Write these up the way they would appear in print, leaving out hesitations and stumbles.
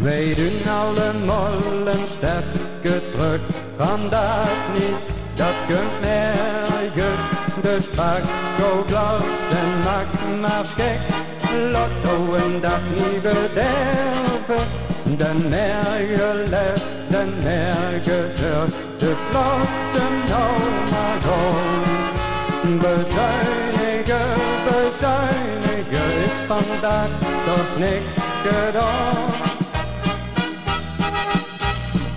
Wij doen alle mollen sterke terug, vandaag niet, dat kunt nergens. Dus pak go glas en maak maar schik, lotto een dag niet bederven. De nergen left, de nergen zegt, dus laat hem nou maar gaan. Bezuinigen, bezuinigen, is vandaag toch niks gedaan.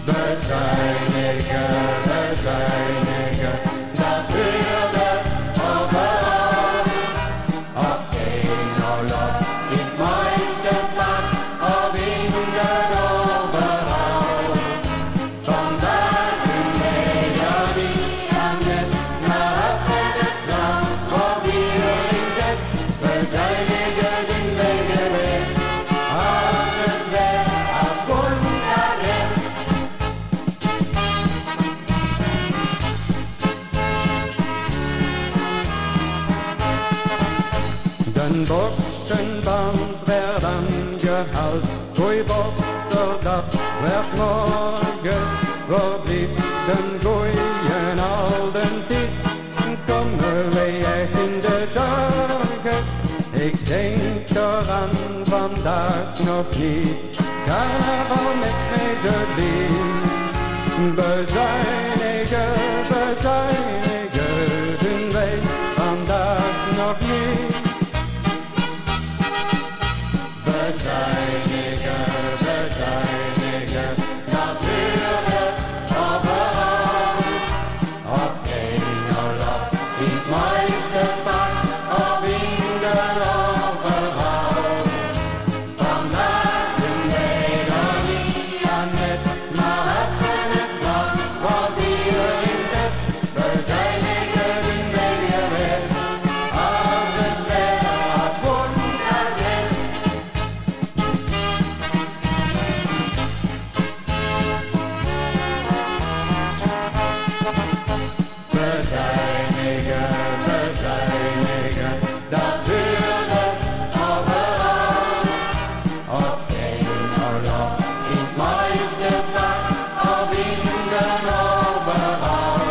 Bezuinigen, bezuinigen, dat wilde overal. Of geen oorlog in het mooiste land, of in de overal. Vandaag een melodie aan het, maar op met het glas, wat bier in zet. Bezuinigen doen wij gewist, als het weer als woensdag is. De boksenband werd aangehaald, goeie botter, dat werd morgen. Waar blief den goeien oude tijd, komen wij echt in de zorgen. Ik denk eraan vandaag nog niet, carnaval met mij zo lief. Bezuinigen, bezuinigen, doen wij vandaag nog niet. Bezuinigen, bezuinigen, dat wilde overal. Of geen oorlog in het mooiste pak, of in de overal. Vandaag een melodie aan het, maar op in het glas, wat bier in zet. Bezuinigen doen wij gewist, als het weer als woensdag is. Bezuinigen, bezuinigen, dat wilde overal. Of geen oorlog in het mooiste pak, of in de overal.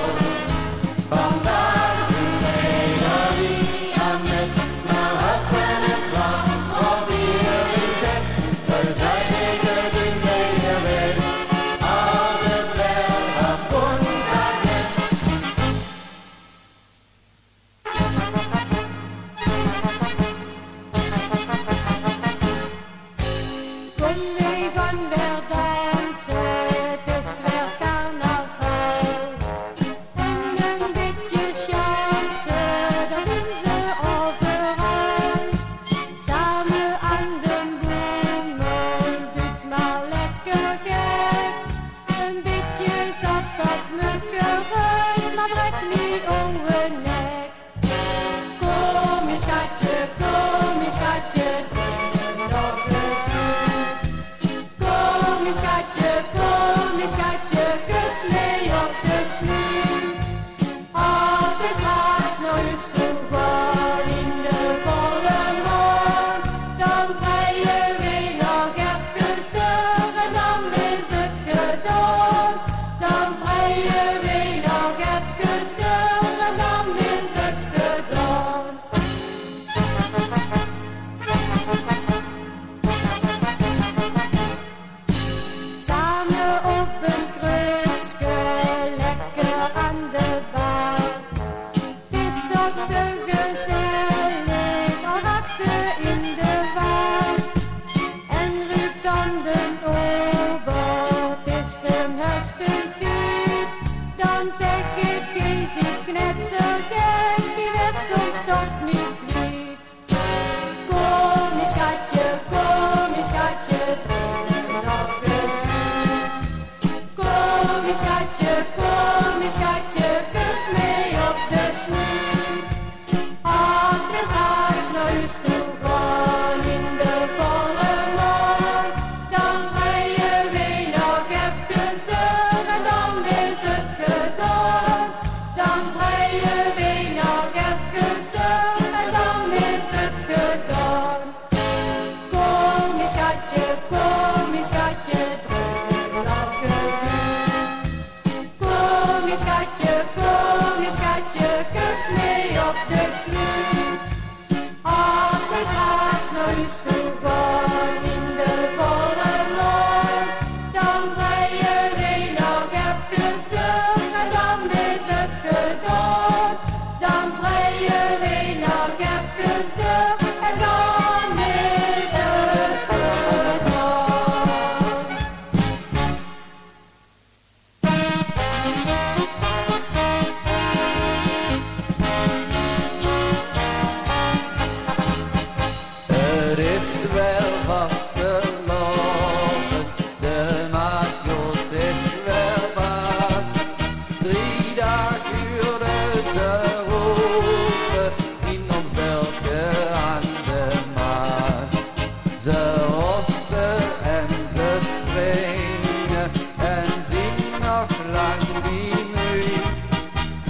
Vandaag een melodie aan het, maar op en het glas, wat bier in zet. Bezuinigen doen wij gewist, als het weer als woensdag is. Kom, wij gaan weer dansen, het is weer carnaval. En een beetje chance, dat doen ze overal. Samen aan de boemel, doet maar lekker gek. Een beetje zat dat muggenhuis, maar breek niet ouwe nek. Kom eens schatje, drinken nog eens uit. Kom eens schatje, kus mee op de snuit. Als we straks naar huis toe gaan in de volle maan, dan vrijen we nog even door en dan is het gedaan. Dan vrijen we nog even door en dan is het gedaan. Samen op een krukske, lekker aan de bar. Het is toch zo gezellig, al achter in de war. En roept dan de ober, het is de hoogste tijd. Dan zeg ik, gij ziet knettergek, die werd ons toch niet kwijt. Kom eens schatje, drinken nog eens uit. Kom eens schatje, kus mee op de snuit. Als we straks naar huis toe gaan in de volle maan, dan vrijen we nog even door en dan is het gedaan. Dan vrijen we nog even door en dan is het gedaan. Kom eens schatje, is wel vastgelopen, de maatjot is wel baas. 3 dagen duurde de roepen in ons beltje aan de maas. Ze hosten en ze springen en zien nog lang niet meer.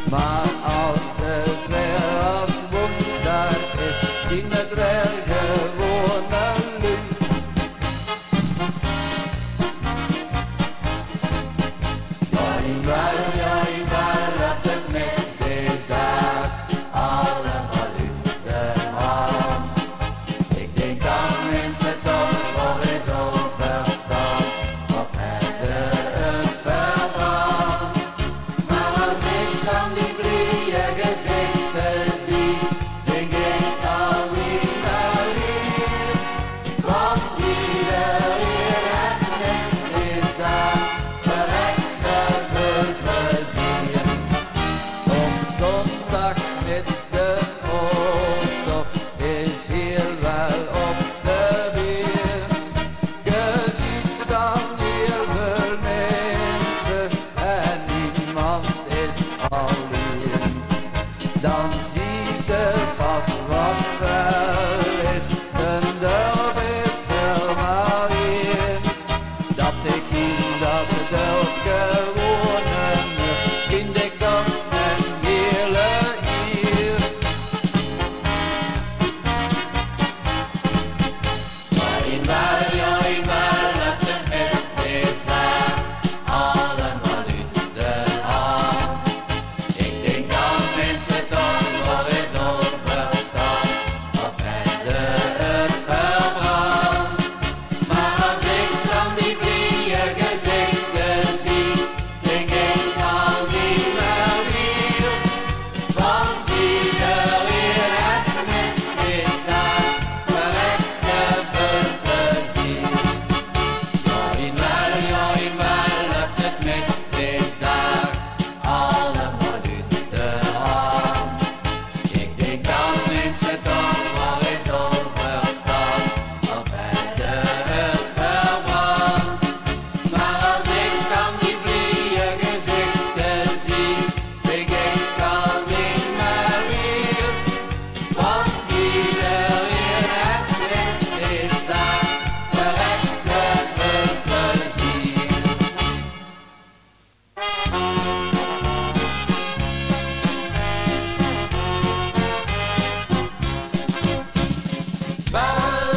Maar als het weer als woensdag is, zien het weer gewone lui. Ja, op het middagsdag, allemaal uit de hand. Ik denk dat mensen toch wel eens overstaan, of hebben het verbrand. Maar als ik dan die blije gezichten zie, denk ik al niet meer lief. Want iedereen het middagsdag, verrekte veel plezier. Op zondag met de auto is hier wel op de weer. Je ziet dan heel veel mensen en niemand is alleen. Dan zie je pas wat vuil is, een dorp is helemaal in. Dat ik in dat dorp gewonnen, vind ik toch een hele eer. In wel op de middagsdag, allemaal uit de hand. Ik denk dat mensen toch wel eens overstaan, of hebben het verbrand. Maar als ik dan die blije gezichten zie, denk ik al niet meer weer. Want iedereen het middagsdag, verrekte veel plezier. In wel op het middagsdag, allemaal uit de hand. Ik denk dat mensen toch wel eens overstaan, of hebben het verbrand. Maar als ik dan die blije gezichten zie, denk ik al niet meer weer. Want iedereen het middagsdag, verrekte veel plezier. Wel,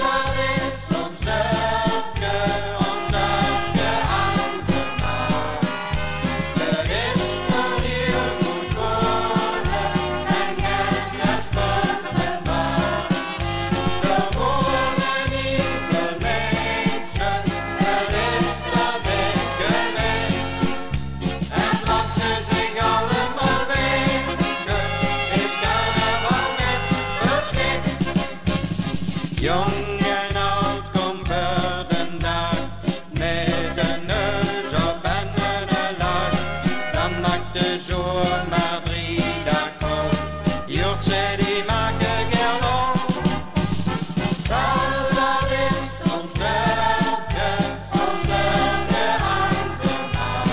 wat is ons dorpje aan de maas. Het is toch heel goed wonen en kennis van de baas. Er wonen niet veel mensen, het is dat ik gemeen. En wat ze zich allemaal wensen, is carnaval met verschil. Jong en oud komt voor de dag, met een neus op en een lach. Dan maakt de zomer 3 dagen vol, jochtse die maken geld op. Wel, dat is ons dorpje aan de maas.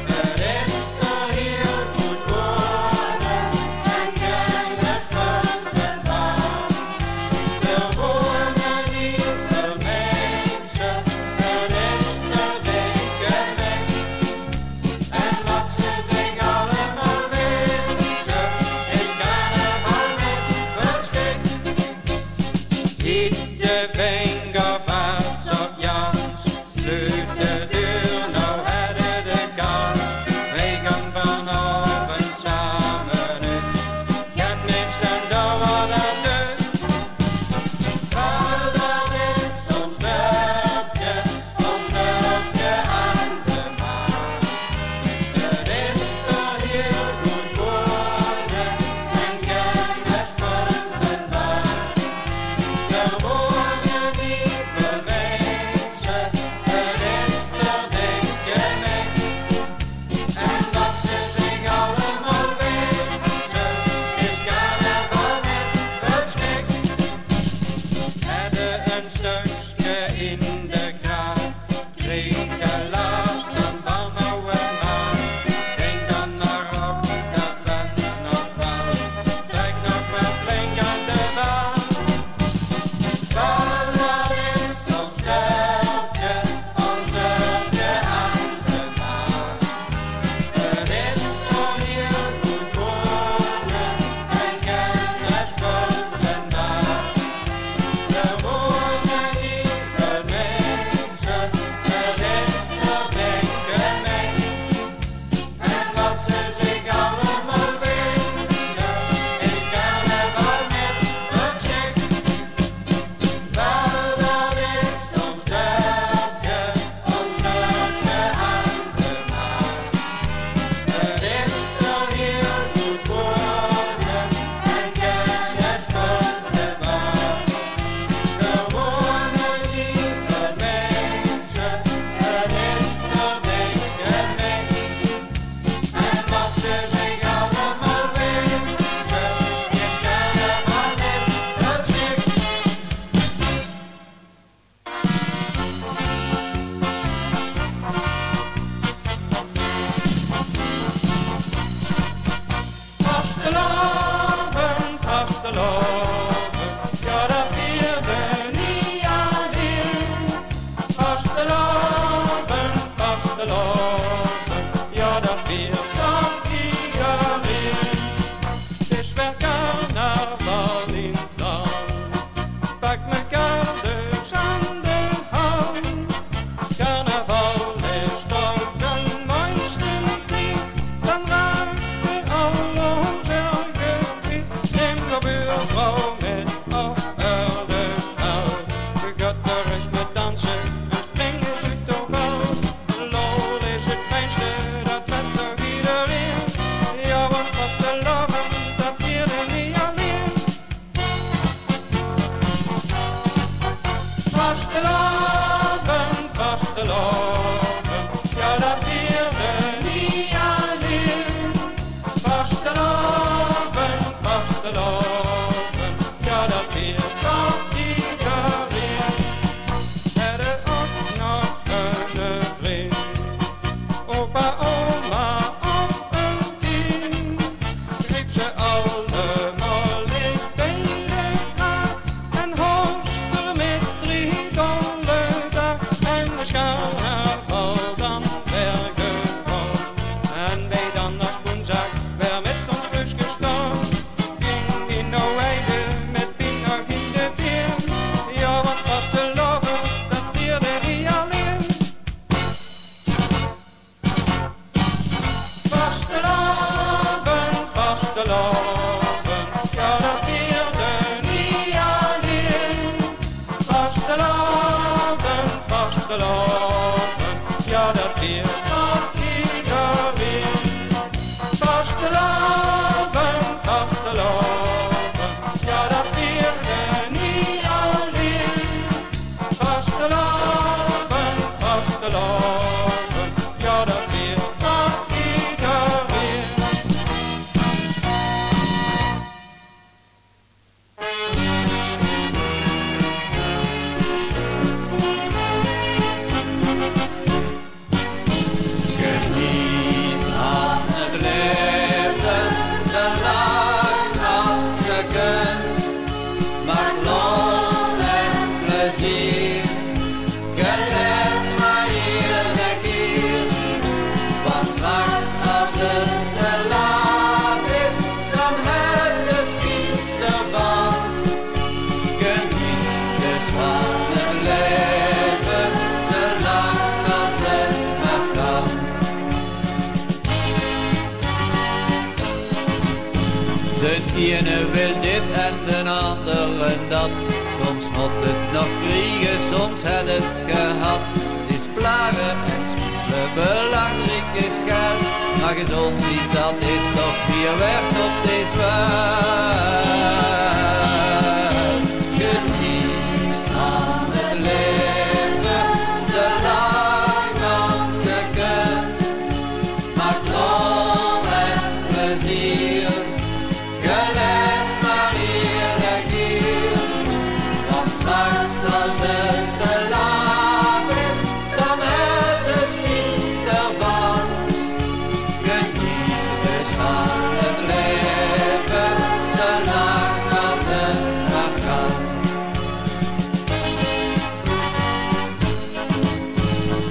Het is toch heel goed wonen en kennis van de baas. Er wonen niet veel mensen, het is dat ik gemeen. En wat ze zich allemaal wensen, is carnaval met verschil. Niet de vinger vast op Jans, sluit de deur, nou hadden de kans. Wij gaan vanavond samen uit, gaat minstens door wat dat doet. Wel, dat is ons dorpje aan de maas. Het is toch heel goed wonen en kennis van de baas. Er wonen vasteloven, ja dat vierde niet alleen. Vasteloven, ja dat viert toch iedereen. Er ook nog een vriend, opa, oma of een kind, riep ze allemaal eens bij elkaar en hooster met 3 dollar en de carnaval dan weer gewoon. En wij dan als woensdag weer met ons bus gestaan, ging in nou eigen met Pino in de weer. Ja, wat was te loven, dat vierde niet alleen. Vasteloven, ja dat vierde niet alleen. Vasteloven, ja dat viert toch iedereen. Vasteloven, ja dat vierde niet alleen. Vasteloven, ja dat viert toch iedereen. Geniet aan het leven, zolang als je kunt. Maak lol en plezier, geniet maar iedere keer. Want straks als het te laat is, dan heb je spijt ervan. Geniet dus van het leven, zolang als het maar kan. De ene wil dit en de andere dat. Soms moet het nog kriegen, soms het het gehad. Het is plagen en smoelen, belangrijk is geld. Maar gezond zien, dat is toch weer werkt op deze wereld. Geniet van het leven, zolang als je kunt. Maak lol en plezier, geniet maar iedere keer. Want straks als het te laat is, dan heb je spijt ervan. Geniet dus van het leven, zolang als het maar kan.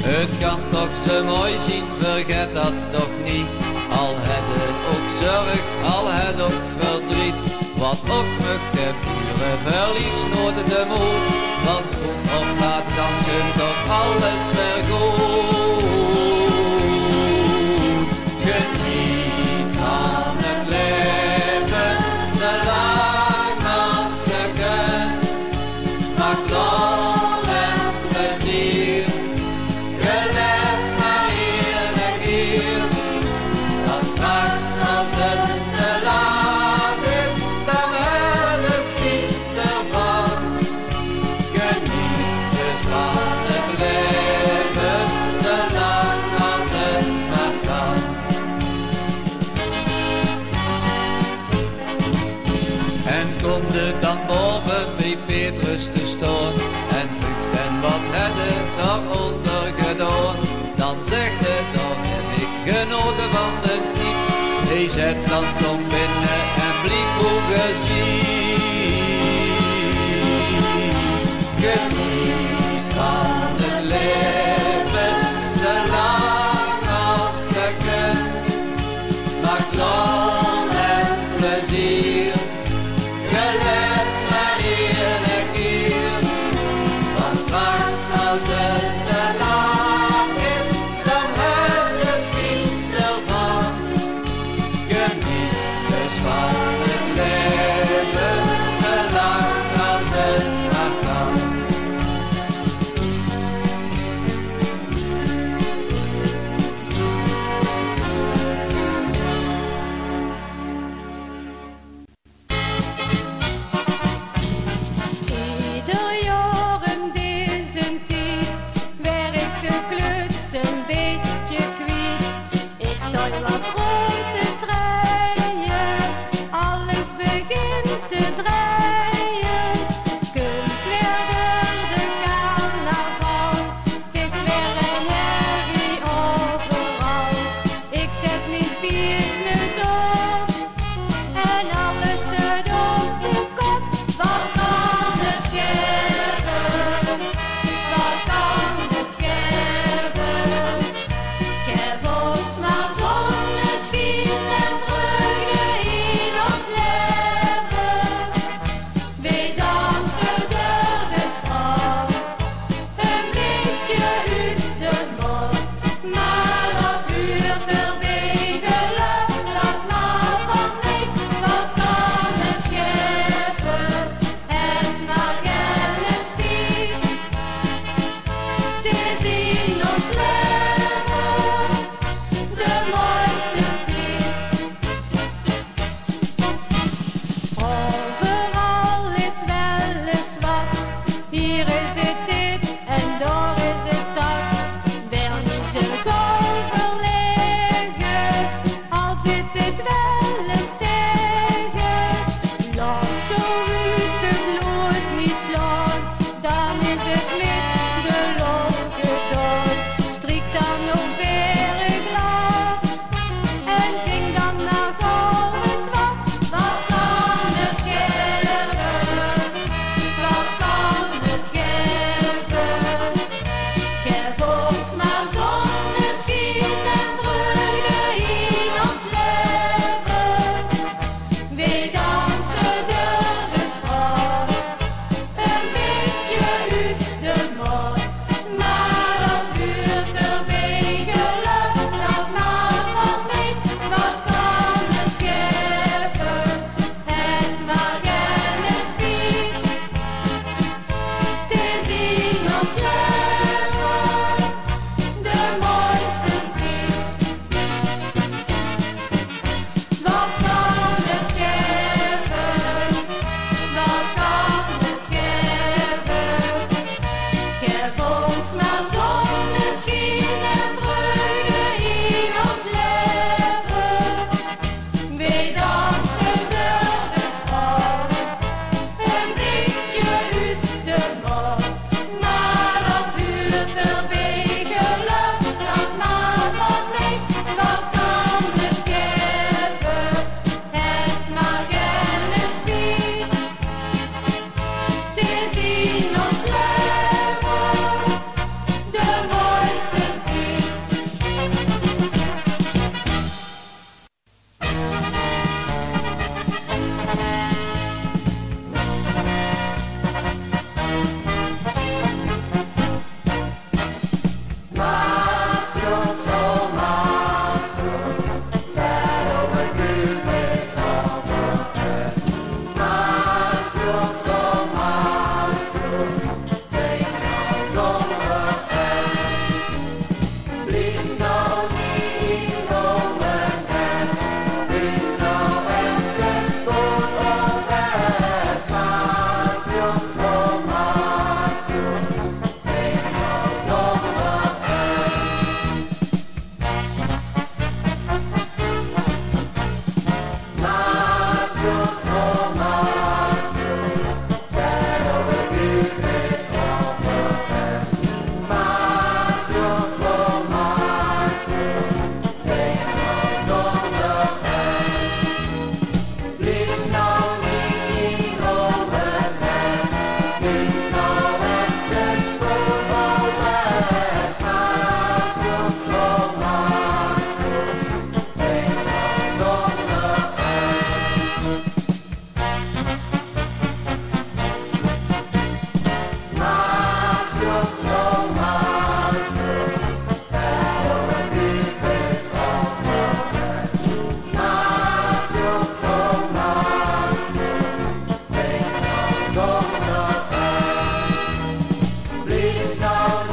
Het kan toch zo mooi zien, vergeet dat toch niet. Al het ook zorg, al het ook verdriet. Wat ook me buren, verlies nooit de moed. Want vroeg of laat dan komt toch alles weer goed. Geniet van het leven, zolang als je kunt. Maak lol en plezier, geniet maar iedere keer. Want straks als het te laat is, dan heb je spijt ervan. Geniet dus van het leven, zolang als het maar kan. En komt het dan boven bij Petrus te staan en vroeg en wat heb je daaronder gedaan? Dan zegt het, dan heb ik genoten van de tijd. Hij zet dan kom binnen en bliep goed gezien. Geniet van het leven, zolang als je kunt. Maak lol en plezier, geniet maar iedere keer. Want straks als het te laat is, dan heb je spijt ervan. Geniet wir zien ons leven, de mooiste fiets. Maasjots, oh Maasjots, zet op het buurtfeest op het bed. Maasjots, oh Maasjots, zing nou zonder pet. Blijf nou niet om mijn nest, blijf nou even goed op bed. Maasjots, oh Maasjots, zing nou zonder pet. Maasjots, oh Maasjots, zet op het buurtfeest op het bed. Maasjots, oh Maasjots, zing nou zonder pet. Blijf nou niet om het nest, blijf nou even goed op bed. Maasjots, oh Maasjots, zing nou zonder pet. Maasjots, oh Maasjots, zet op het buurtfeest op het bed. Maasjots, oh Maasjots, zing nou zonder pet. Blijf nou niet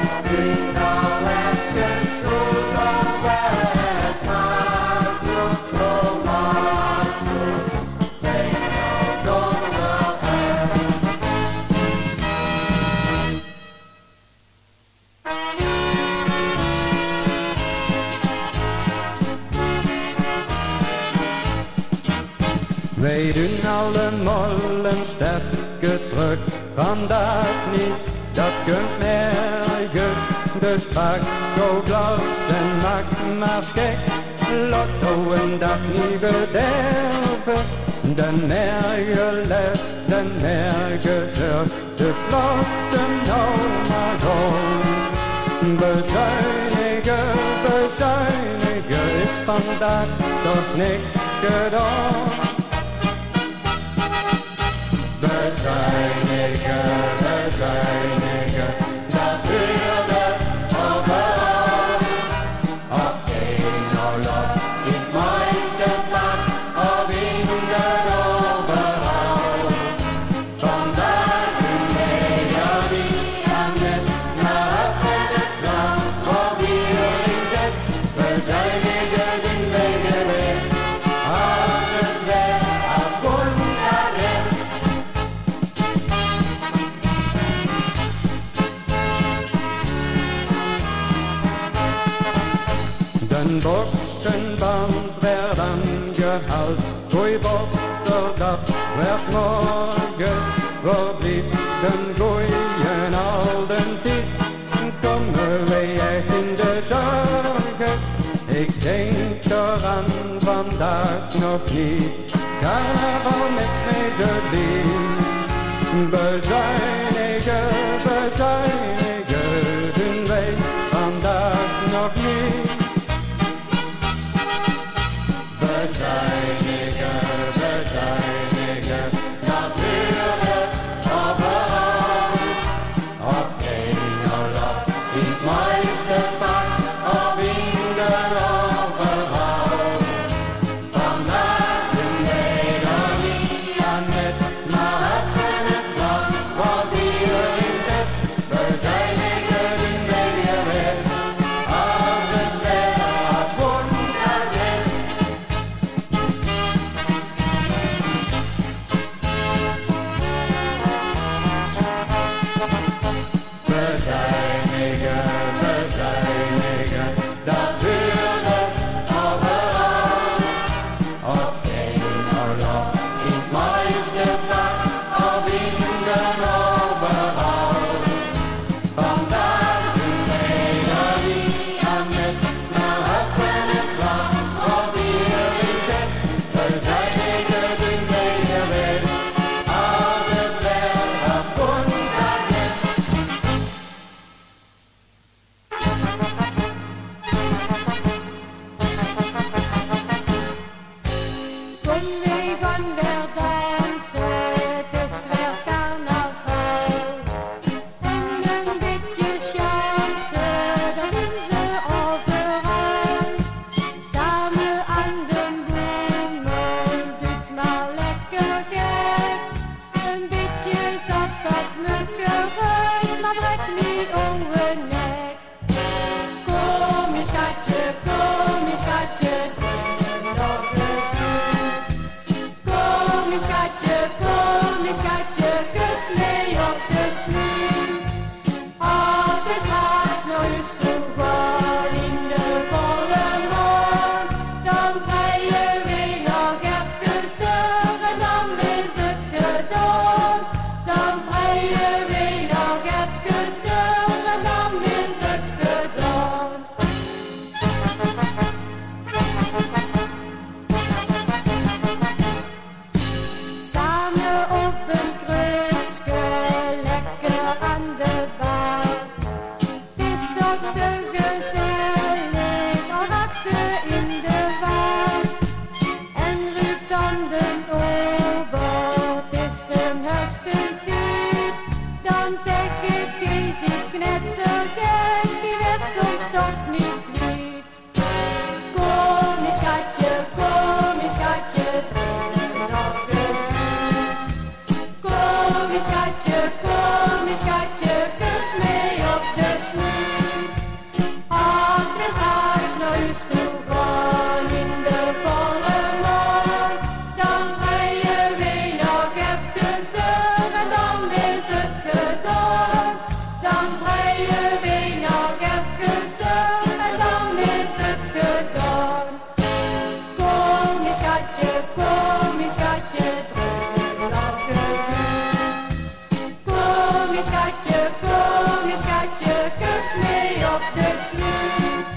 om het nest, blijf nou even goed op bed. Maasjots, oh Maasjots, zing nou zonder pet. Wij doen alle mollen sterke terug, vandaag niet, dat kunt merken. Dus pak go glas en maak maar schik, lotto een dag niet bederven. De merken left, de merken zorgt, dus laat hem nou maar gaan. Bezuinigen, bezuinigen is vandaag toch niks gedaan. Bezuinigen, bezuinigen, dat wilde overal. Of geen oorlog in het mooiste pak, of in de overal. Vandaag een melodie aan het, maar op met het glas, voor bier in zet. Bezuinigen doen wij gewist, als het weer als woensdag is. Den boksenband werd aangehaald, goeie botter dat werd morgen. Waar blieb den goeien oude tijd, komen wij echt in de zorgen. Ik denk eraan vandaag nog niet, carnaval met mij zo lief. Bezuinigen, bezuinigen, doen wij vandaag nog niet. Bezuinigen, bezuinigen, dat wilde overal. Of geen oorlog in het mooiste pak, of in de overal. Vandaag een melodie aan het, maar even het glas, wat op een krukske, lekker aan de bar. Het is toch zo gezellig, al achter in de war. En roept dan de ober, het is de hoogste typ. Dan zeg ik, gij ziet knettergek, die werd ons toch niet kwijt. Kom eens schatje, druk nog eens goed. Kom eens schatje, kus mee op de snoet. Als we straks naar huis toe gaan in de volle maan, dan vrijen we nog even door en dan is het gedaan. Dan vrijen we nog even door en dan is het gedaan. Kom je schatje, druk nog eens uit. Kom je schatje, kus mee op de snoet.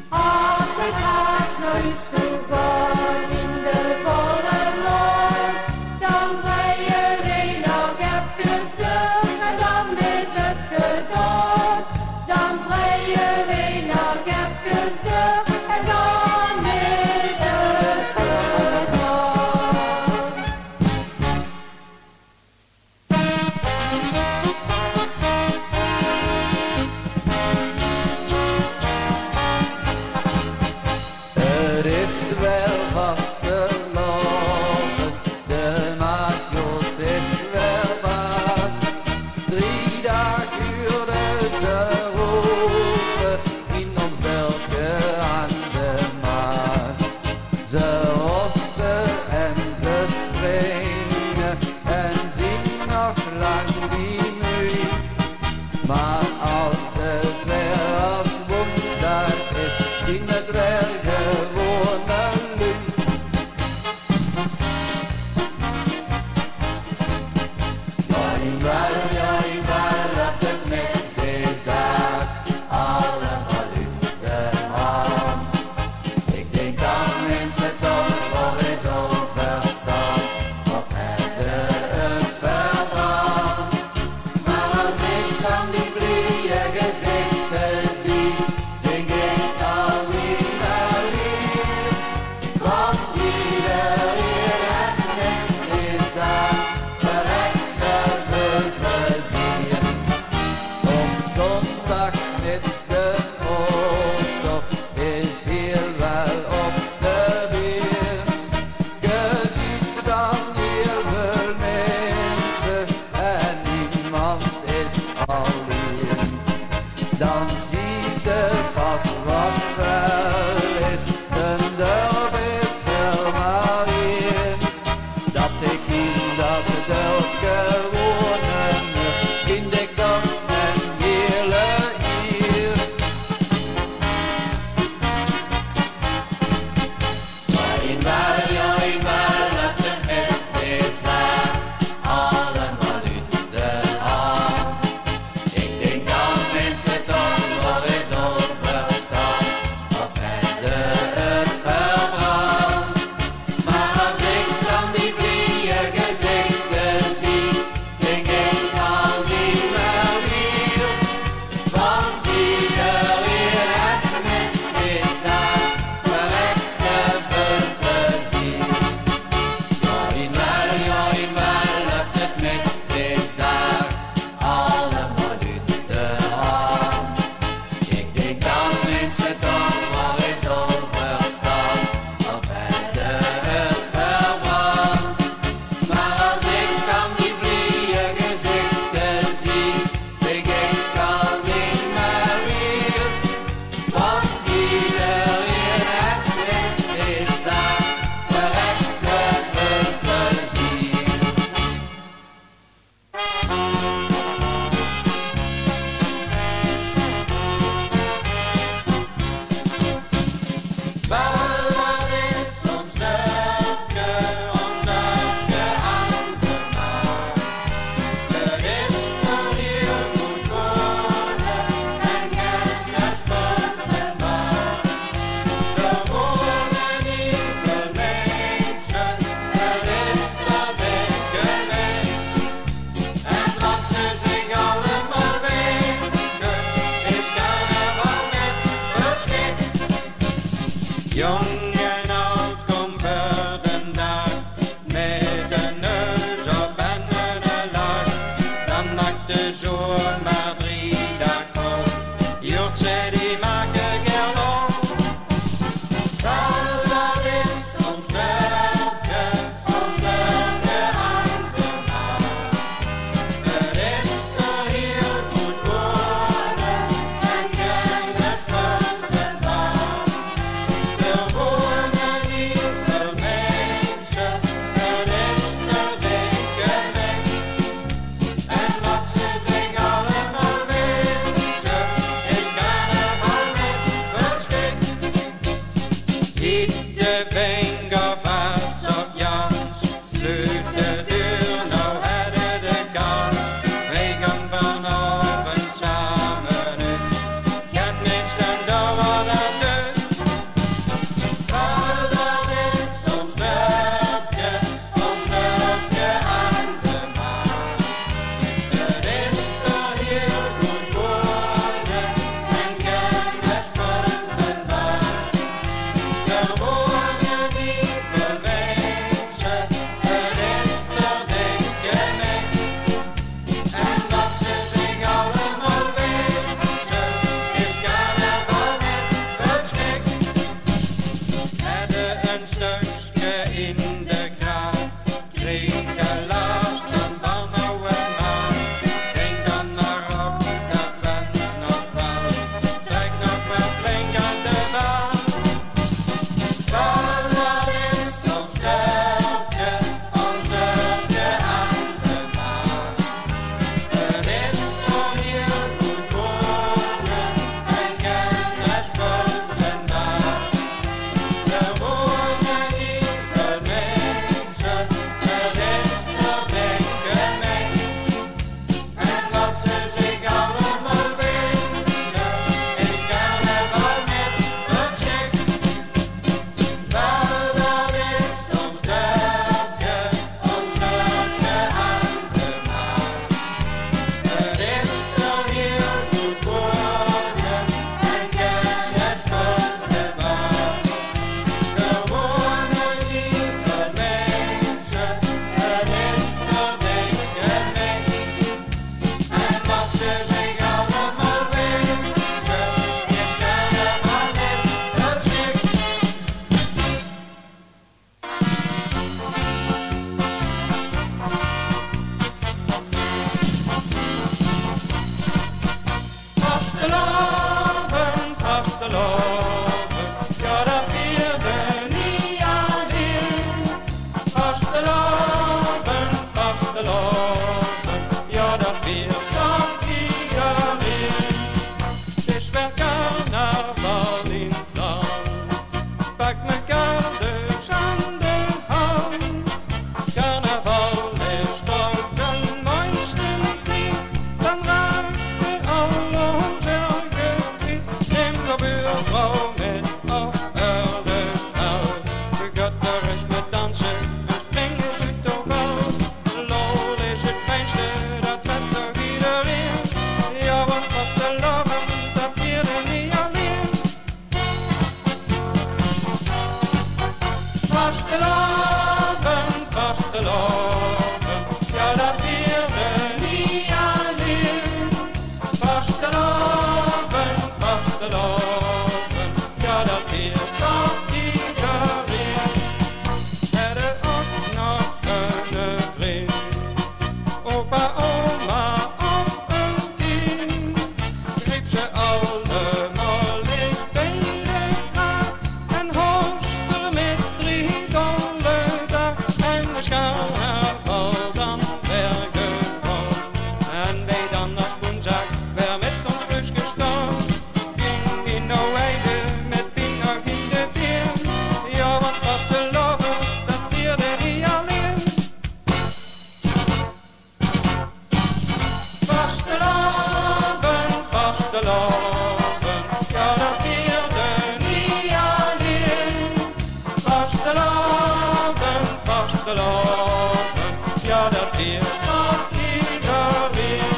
Als wij straks naar huis toe gaan in de volle maan, dan vrijen we nog even door en dan is het gedaan. Dan vrijen we nog even door en dan is het gedaan. Het is wel vastgelopen, de maasjood is wel waard. 3 dagen duurde de roepen in ons beltje aan de maat. Ze hosten en ze springen en zien nog lang niet meer. Maar als het weer als woensdag is, zien het weer gewoon een lucht. Ja, ik wel op het middag, allemaal uit de maan. Ik denk dat mensen toch wel eens overstaan, of hebben het verbrand. Maar als ik dan die blije gezichten zie, denk ik dan niet meer lief. Want iedereen het net is daar, verrekte plezier. Op zondag met de auto is hier wel op de weer. Je ziet dan heel veel mensen en niemand is alleen. Dan ziet je pas wat wel is, een dorp is er maar één. Dat ik in dat dorp gewonnen, vind ik toch een hele eer. Maar in wel, op de bed is daar, allemaal uit de hand. Ik denk dat mensen toch wel eens overstaan, of hebben het verbrand. Maar als ik dan die blije gezichten zie, ja dat viert toch iedereen.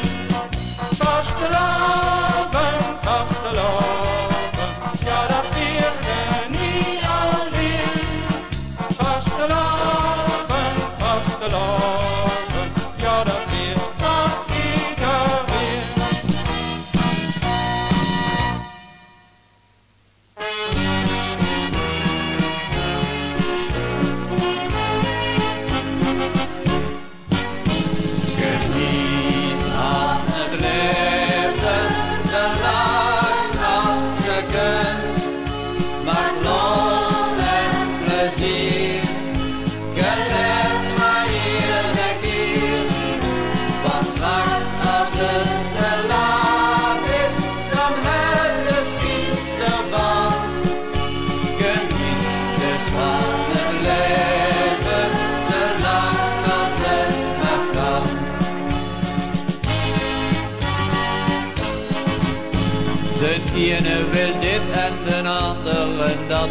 Vasteloven, ja dat viert we niet alleen. Vasteloven, ja dat viert toch iedereen. Geniet aan het leven, zolang als je kunt. Maak lol en plezier, gelet maar iedere keer. Want straks als het te laat is, dan heb je spijt ervan. Geniet dus van het leven, zolang als het maar kan. De ene wil dit en de andere dat.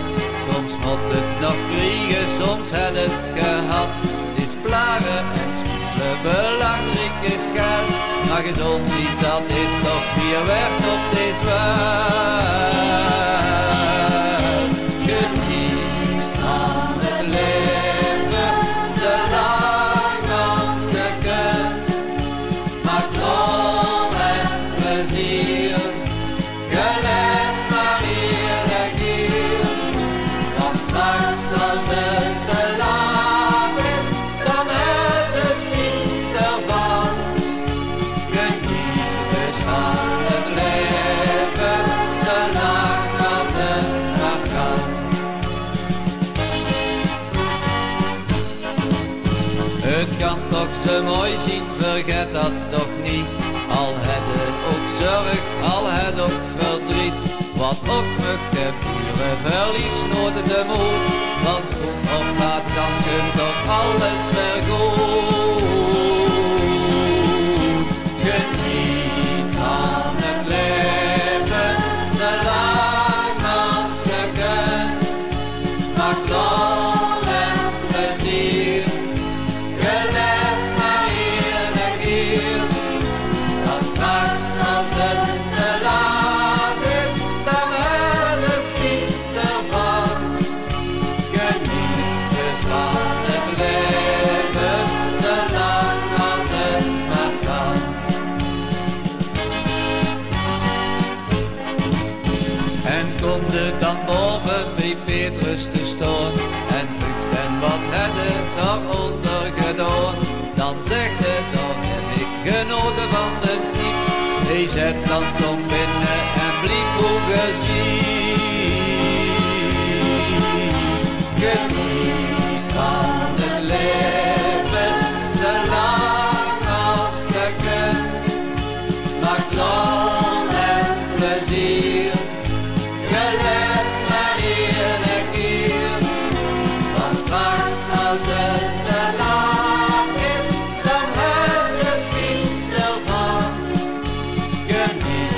Soms moet het nog kriegen, soms had het gehad. Het is plagen en smoelen, belangrijk is geld. Maar gezond zien, dat is toch meer werk op deze wereld. Geniet van het leven, zolang als je kunt. Maak lol en plezier, gelet maar iedere keer. Want straks als het te laat is, dan heb je spijt ervan. Geniet dus van het leven, zolang als het maar kan. Het kan toch zo mooi zien, vergeet dat toch niet. Al het ook zorg, al het ook verdriet. Wat ook me gebeuren, verlies nooit de moed. Want vroeg of laat, dan komt toch alles weer goed. Geniet van het leven, zolang als je kunt. Maak lol en plezier, gelet maar iedere keer. Want straks als het te laat is, dan heb je spijt ervan. Geniet dus van het leven, zolang als het maar kan. En komt het dan boven bij Petrus te staan en vroeg en wat had het daaronder gedaan? Dan zegt het, dan heb ik genoten van de diep. Hij zet dan kom binnen en bliep goed gezien. Geniet van het leven, zolang als je kunt. Maak lol en plezier, gelet maar iedere keer. Want straks als het te laat is, dan heb je spijt ervan. Geniet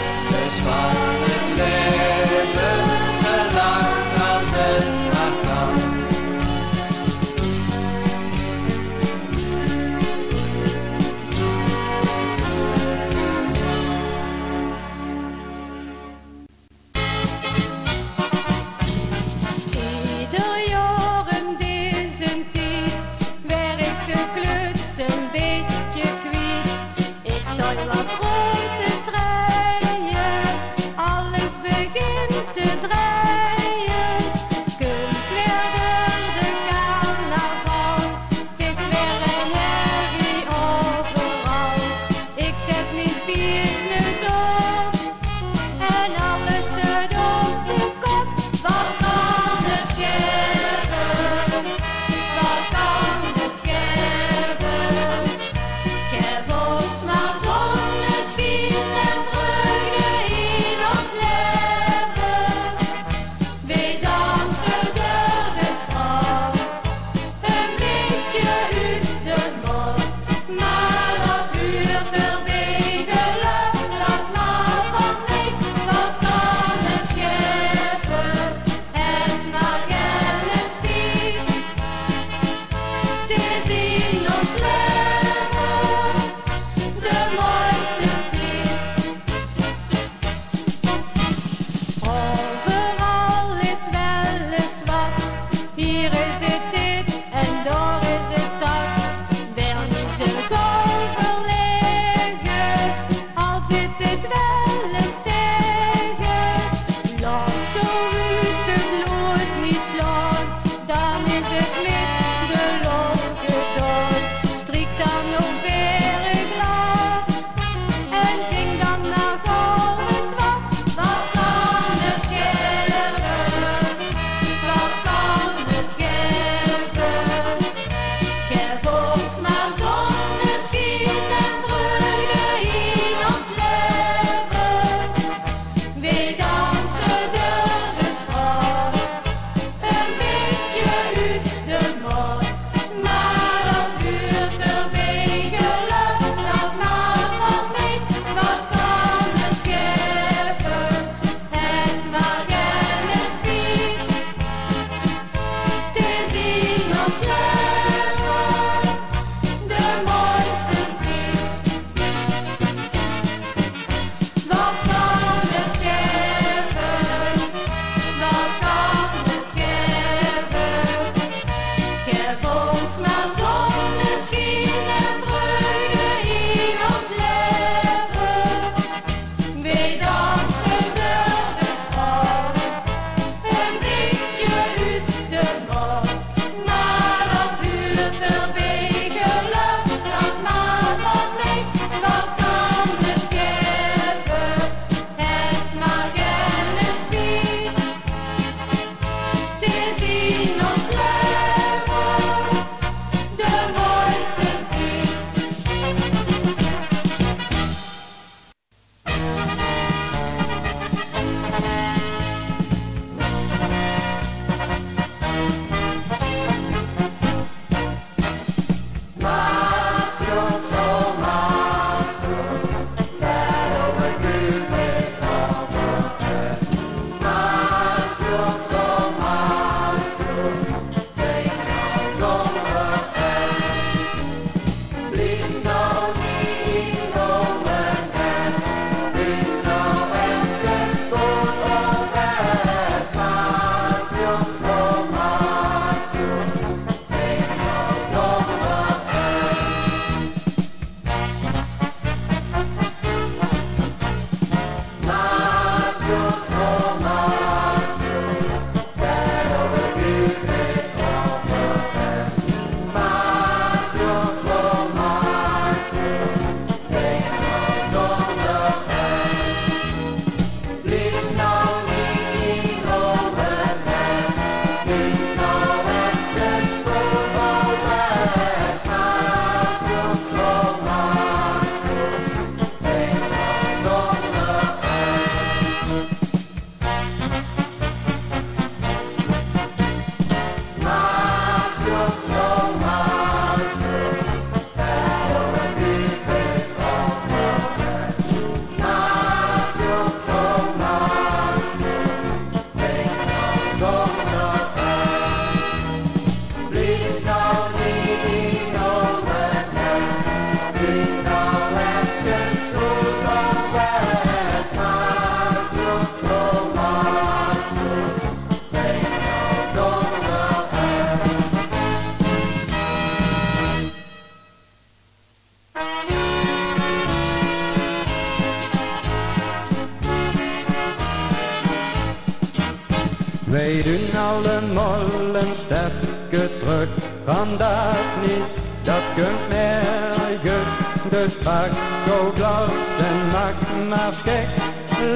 Wij doen allemaal een stapje terug, kan dat niet, dat kunt merken. Dus pak jouw glas en maak maar schik,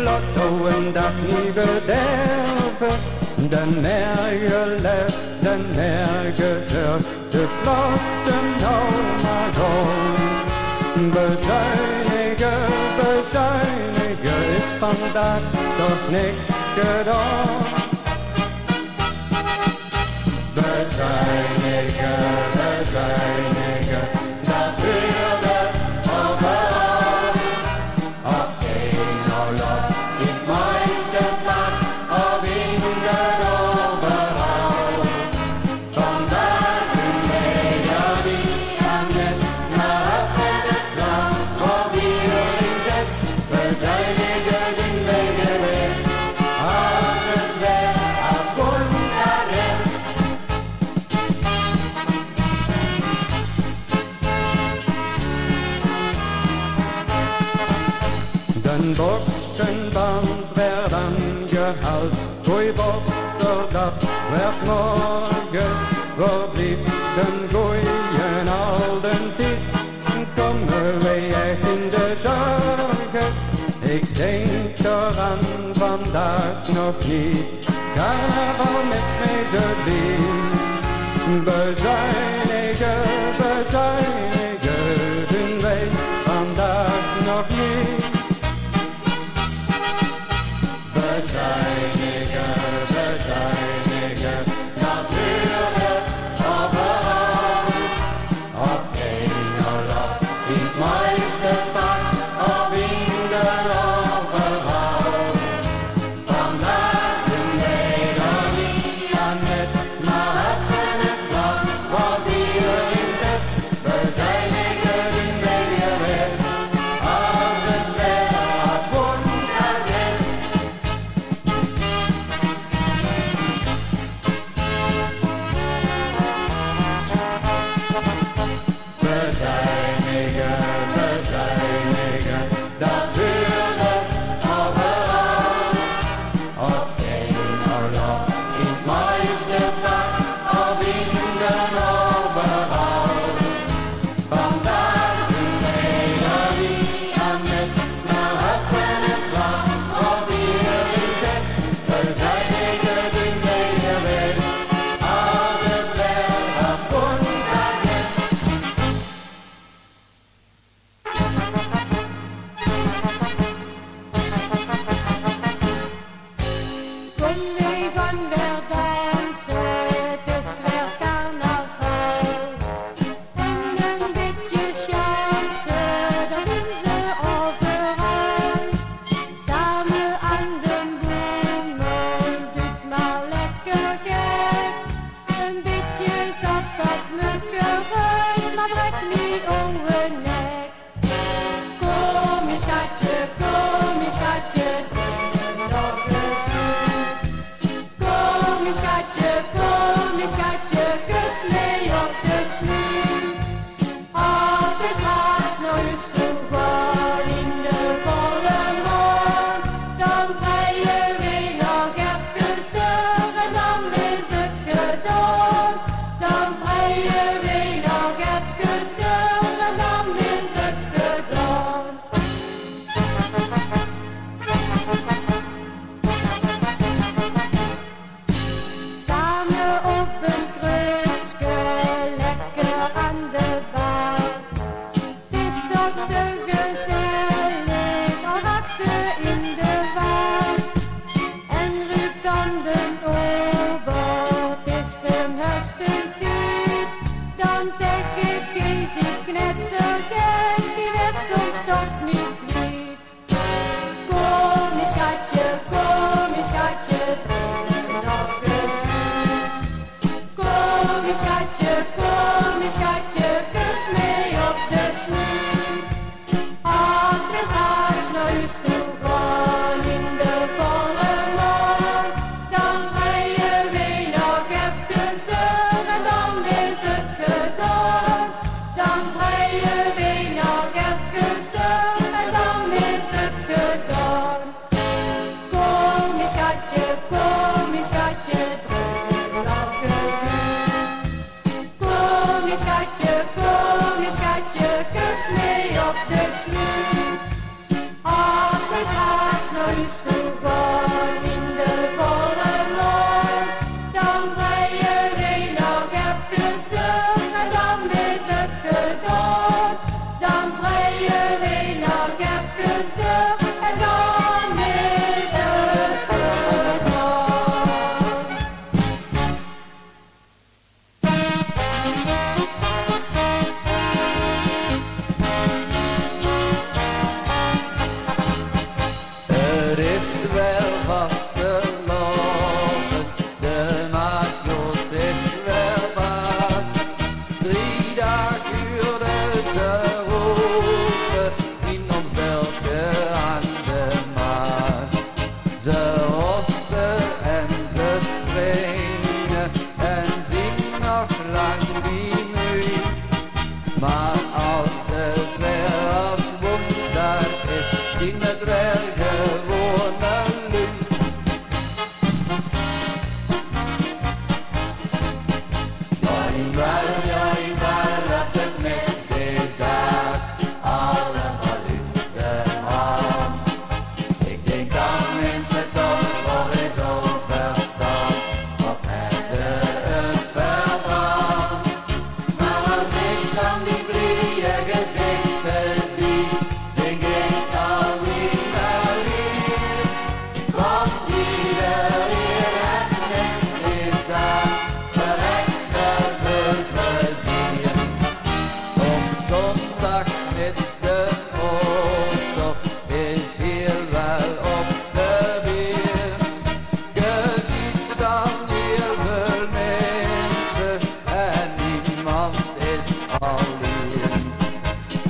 lotto een dag niet bederven. De merken leeft, de merken zorgt, dus laat hem nou maar gaan. Bezuinigen, bezuinigen is vandaag toch niks gedaan. Bezuinigen, bezuinigen, dat wilde overal. Of geen oorlog in het mooiste land, of in de overal. Vandaag een melodie aan het, maar op met het glas, op hierin zit. Bezuinigen in de gewist, als het weer als woensdag is. De boksenband werd aangehaald, goeie botter, dat werd morgen. Waar blief den goeien oude tijd, komen wij echt in de zorgen. Ik denk eraan vandaag nog niet, carnaval met mij zo lief. Bezuinigen, bezuinigen, doen wij vandaag nog niet. Bezuinigen, bezuinigen, dat wilde overal. Of geen oorlog in het mooiste pak, of in de overal. Vandaag een melodie aan het, maar op in het glas, wat hierin zit.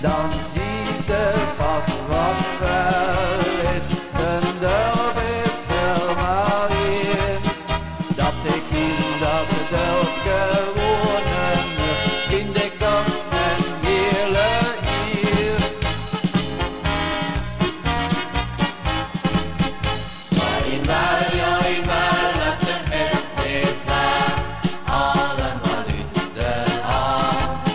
dan ziet ze pas wat vuil is. Een dorp is helemaal in, dat ik in dat dorp gewonnen, in de kop en hele hier. Joinwel, dat de het is daar, allemaal uit de hand.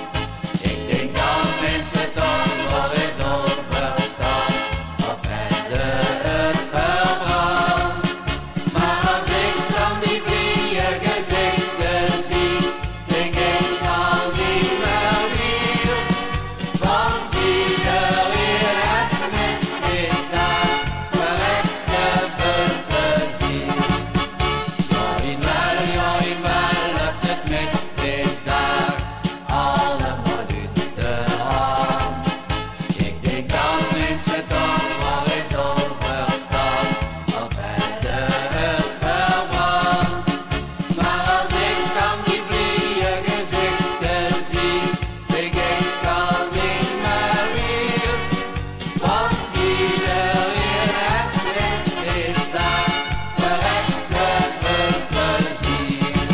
Ik denk dat mensen toch wel eens overstaan, of hebben het verbrand. Maar als ik dan die blije gezichten zie, denk ik al niet meer weer. Want iedereen het met is daar, verrekte veel plezier. Joinwel, dat het met is daar, allemaal uit de hand. Ik denk dat mensen toch wel eens overstaan, of hebben het verbrand. Maar als ik dan die blije gezichten zie, denk ik al niet meer weer. Want iedereen het met is daar, verrekte veel plezier.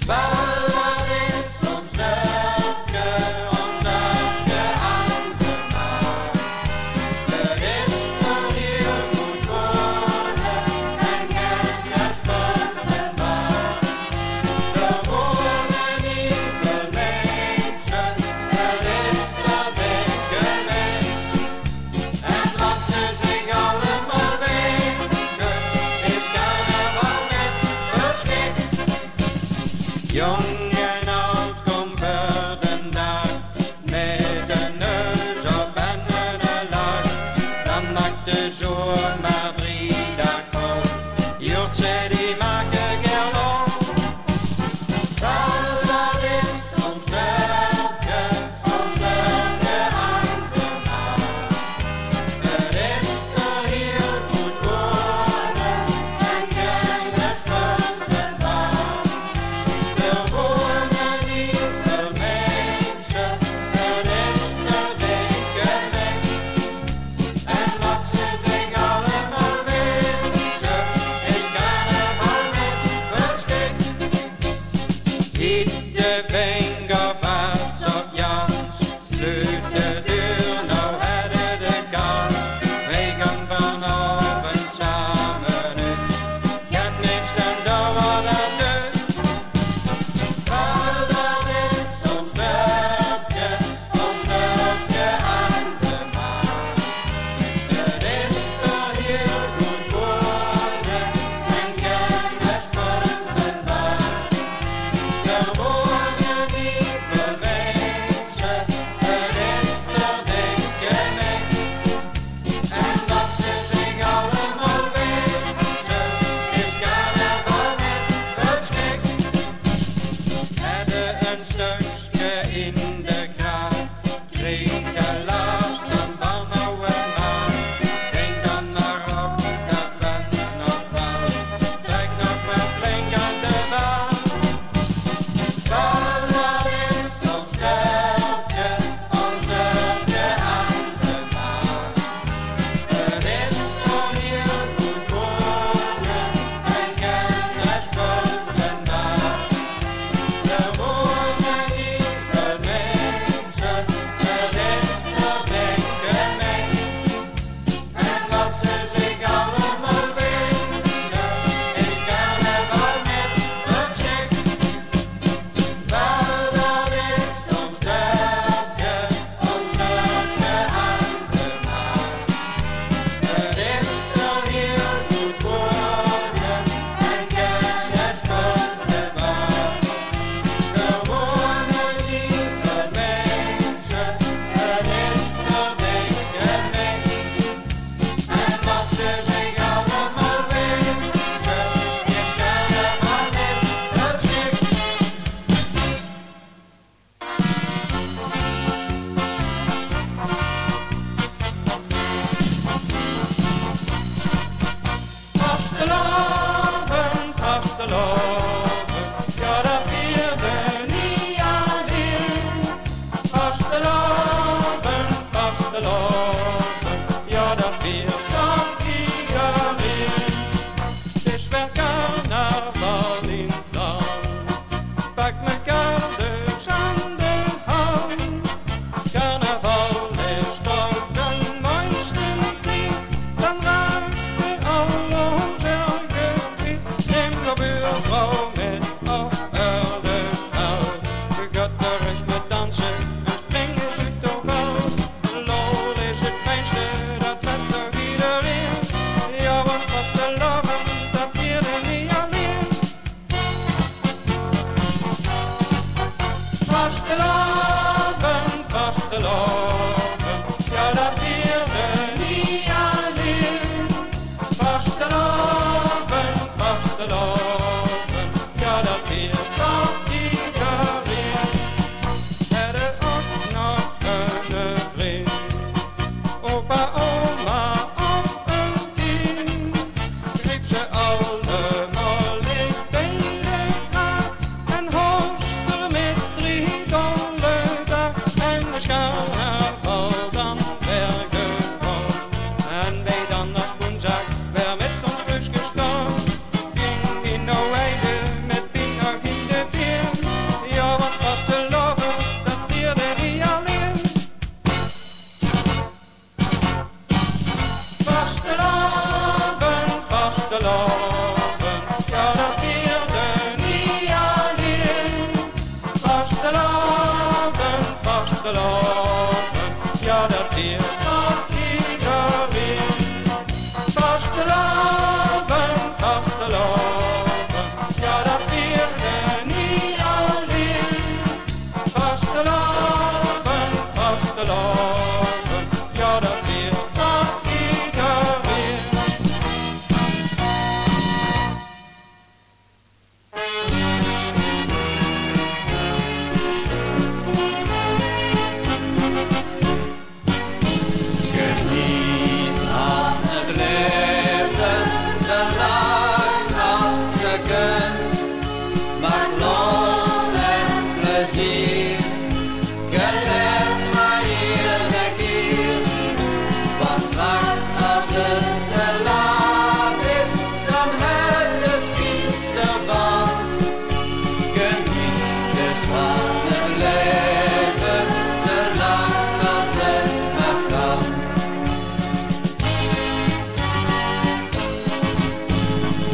Wel, wat is ons dorpje aan de maat. Het is nog heel goed wonen en kennis van de maat. Er wonen niet veel mensen, het is dat ik gemeen. En wat ze zich allemaal wensen, is carnaval met verschil. Jong en oud komt voor den dag, met een neus op en een lach. Dan maakt de zomer 3 dagen vol, Joodse die maken gelo. Wel, dat is ons dorpje aan de maat. Het is nog heel goed wonen en kennis van de maat. Er wonen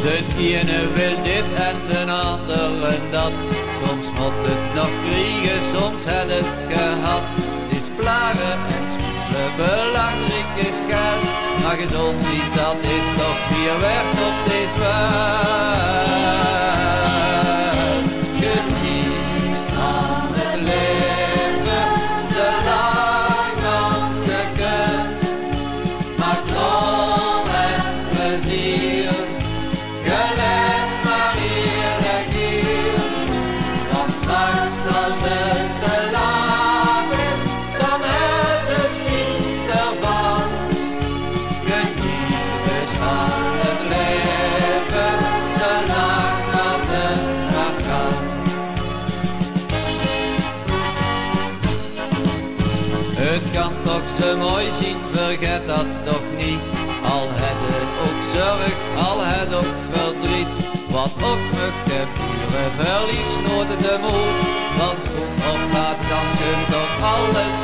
De ene wil dit en de andere dat. Soms moet het nog kriegen, soms het het gehad. Het is plagen en smoelen, belangrijk is geld. Maar gezond zien, dat is toch meer werk op deze wereld. Geniet van het leven, zolang als je kunt. Maak lol en plezier, gelijk maar iedere keer. Want straks als het te laat is, dan het is niet ervan. Geniet dus van het leven, zolang als het maar kan. Het kan toch zo mooi zien, vergeet dat toch niet. Al het ook zorg, al het ook verdriet. Wat ook me gebeuren, verlies nooit de moed. Want vroeg of laat dan komt toch alles